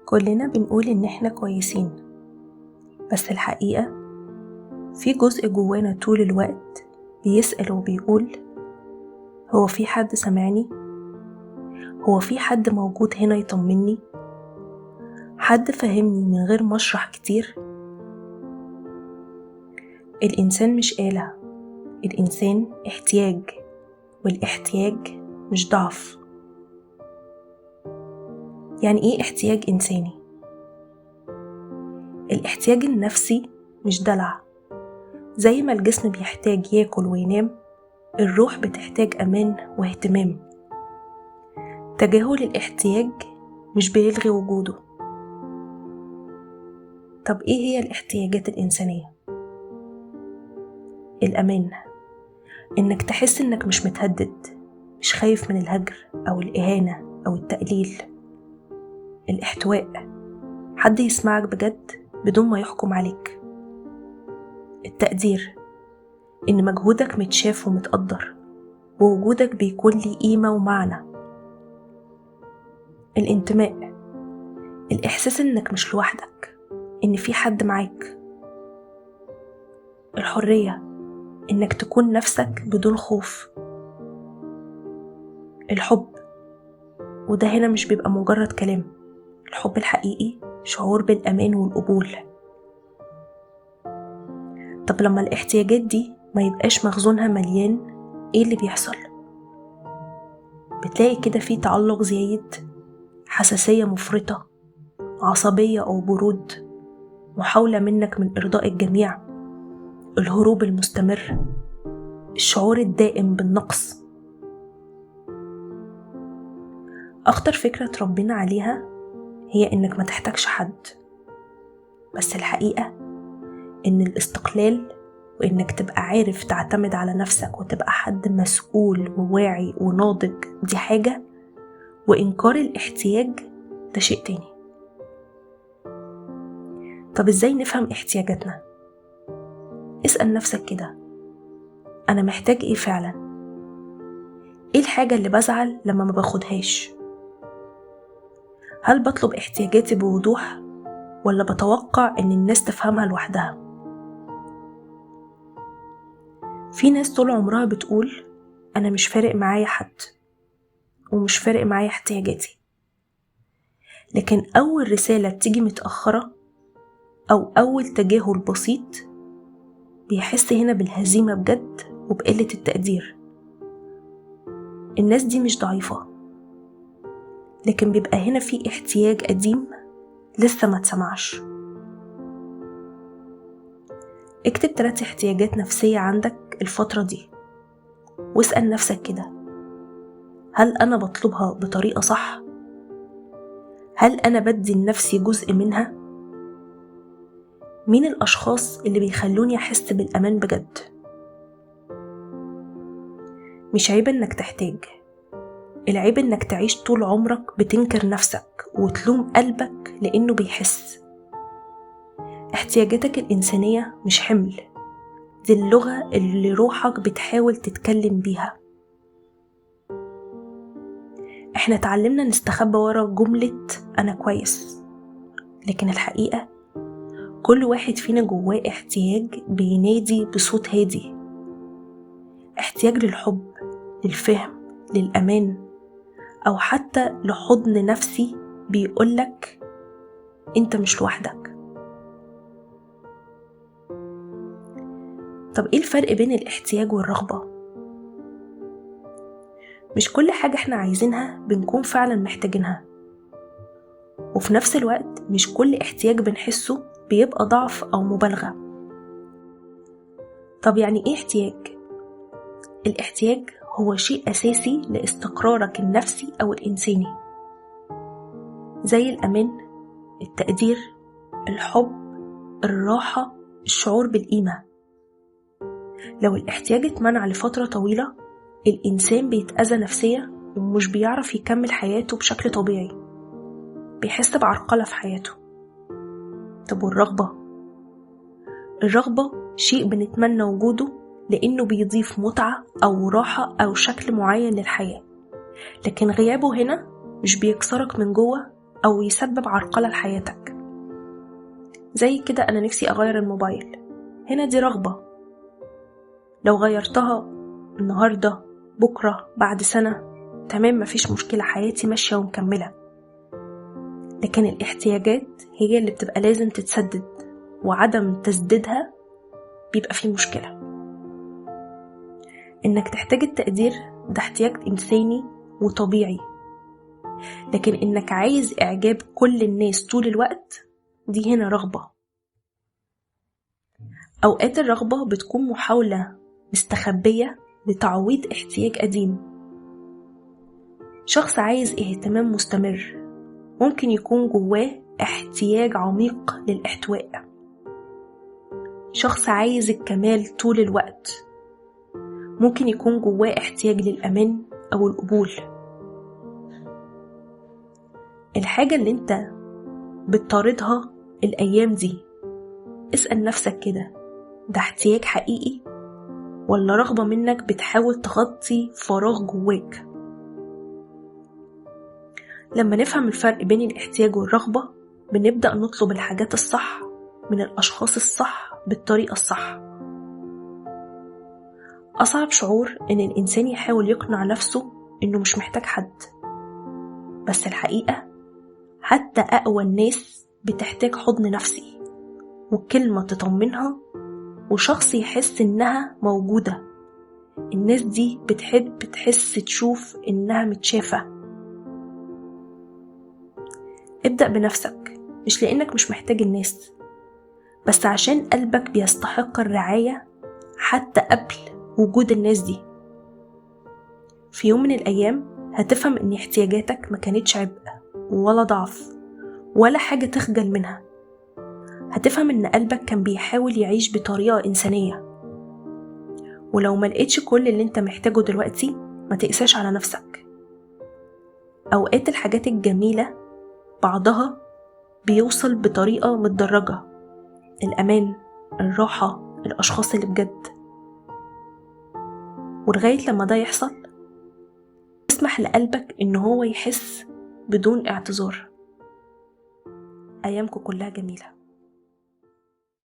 كلنا بنقول إن إحنا كويسين، بس الحقيقة في جزء جوانا طول الوقت بيسأل وبيقول: هو في حد سمعني؟ هو في حد موجود هنا يطمني؟ حد فهمني من غير ما أشرح كتير؟ الإنسان مش آلة، الإنسان احتياج، والاحتياج مش ضعف. يعني إيه احتياج إنساني؟ الاحتياج النفسي مش دلع. زي ما الجسم بيحتاج ياكل وينام، الروح بتحتاج أمان واهتمام. تجاهل الاحتياج مش بيلغي وجوده. طب إيه هي الاحتياجات الإنسانية؟ الأمان، إنك تحس إنك مش متهدد، مش خايف من الهجر أو الإهانة أو التقليل. الاحتواء، حد يسمعك بجد بدون ما يحكم عليك. التقدير، إن مجهودك متشاف ومتقدر ووجودك بيكون ليه قيمة ومعنى. الانتماء، الإحساس إنك مش لوحدك، إن في حد معاك. الحرية، إنك تكون نفسك بدون خوف. الحب، وده هنا مش بيبقى مجرد كلام. الحب الحقيقي شعور بالأمان والقبول. طب لما الاحتياجات دي ما يبقاش مخزونها مليان، إيه اللي بيحصل؟ بتلاقي كده في تعلق زايد، حساسية مفرطة، عصبية أو برود، محاولة منك من إرضاء الجميع، الهروب المستمر، الشعور الدائم بالنقص. أخطر فكرة تربينا عليها هي إنك ما تحتاجش حد، بس الحقيقة إن الاستقلال وإنك تبقى عارف تعتمد على نفسك وتبقى حد مسؤول وواعي وناضج دي حاجة، وإنكار الاحتياج ده شيء تاني. طب إزاي نفهم احتياجاتنا؟ اسأل نفسك كده: أنا محتاج إيه فعلا؟ إيه الحاجة اللي بزعل لما ما باخدهاش؟ هل بطلب احتياجاتي بوضوح ولا بتوقع إن الناس تفهمها لوحدها؟ في ناس طول عمرها بتقول: أنا مش فارق معايا حد ومش فارق معايا احتياجاتي، لكن أول رسالة تيجي متأخرة أو أول تجاهل بسيط بيحس هنا بالهزيمة بجد وبقلة التقدير. الناس دي مش ضعيفة، لكن بيبقى هنا في احتياج قديم لسه ما اتسمعش. اكتب 3 احتياجات نفسية عندك الفترة دي، واسأل نفسك كده: هل أنا بطلبها بطريقة صح؟ هل أنا بدي لنفسي جزء منها؟ مين الأشخاص اللي بيخلوني أحس بالأمان بجد؟ مش عيب إنك تحتاج، العيب إنك تعيش طول عمرك بتنكر نفسك وتلوم قلبك لأنه بيحس. احتياجاتك الإنسانية مش حمل، دي اللغة اللي روحك بتحاول تتكلم بيها. احنا اتعلمنا نستخبى ورا جملة أنا كويس، لكن الحقيقة كل واحد فينا جواه احتياج بينادي بصوت هادي. احتياج للحب، للفهم، للأمان، أو حتى لحضن نفسي بيقولك انت مش لوحدك. طب ايه الفرق بين الاحتياج والرغبة؟ مش كل حاجة احنا عايزينها بنكون فعلا محتاجينها، وفي نفس الوقت مش كل احتياج بنحسه بيبقى ضعف أو مبالغة. طب يعني ايه احتياج؟ الاحتياج هو شيء أساسي لاستقرارك النفسي أو الإنساني، زي الأمان، التقدير، الحب، الراحة، الشعور بالقيمة. لو الاحتياج اتمنع لفترة طويلة، الإنسان بيتأذى نفسيا ومش بيعرف يكمل حياته بشكل طبيعي، بيحس بعرقلة في حياته. طب والرغبة؟ الرغبة شيء بنتمنى وجوده لأنه بيضيف متعة أو راحة أو شكل معين للحياة، لكن غيابه هنا مش بيكسرك من جوه أو يسبب عرقلة لحياتك. زي كده أنا نفسي أغير الموبايل، هنا دي رغبة، لو غيرتها النهاردة بكرة بعد سنة تمام، مفيش مشكلة، حياتي ماشية ومكملة. لكن الاحتياجات هي اللي بتبقى لازم تتسدد، وعدم تسديدها بيبقى فيه مشكلة. إنك تحتاج التقدير ده احتياج إنساني وطبيعي، لكن إنك عايز إعجاب كل الناس طول الوقت دي هنا رغبة. أوقات الرغبة بتكون محاولة مستخبية لتعويض احتياج قديم. شخص عايز اهتمام مستمر ممكن يكون جواه احتياج عميق للاحتواء. شخص عايز الكمال طول الوقت ممكن يكون جواه احتياج للأمان أو القبول. الحاجة اللي انت بتطاردها الأيام دي، اسأل نفسك كده، ده احتياج حقيقي ولا رغبة منك بتحاول تغطي فراغ جواك؟ لما نفهم الفرق بين الاحتياج والرغبة بنبدأ نطلب الحاجات الصح من الأشخاص الصح بالطريقة الصح. أصعب شعور إن الإنسان يحاول يقنع نفسه إنه مش محتاج حد، بس الحقيقة حتى أقوى الناس بتحتاج حضن نفسي وكلمة تطمنها وشخص يحس إنها موجودة. الناس دي بتحب تحس تشوف إنها متشافة. ابدأ بنفسك، مش لأنك مش محتاج الناس، بس عشان قلبك بيستحق الرعاية حتى قبل وجود الناس دي. في يوم من الأيام هتفهم إن احتياجاتك ما كانتش عبء ولا ضعف ولا حاجة تخجل منها. هتفهم إن قلبك كان بيحاول يعيش بطريقة إنسانية. ولو ما لقيتش كل اللي انت محتاجه دلوقتي ما تقساش على نفسك. أوقات الحاجات الجميلة بعضها بيوصل بطريقة متدرجة، الأمان، الراحة، الأشخاص اللي بجد. ولغاية لما ده يحصل اسمح لقلبك إن هو يحس بدون اعتذار. أيامكم كلها جميلة.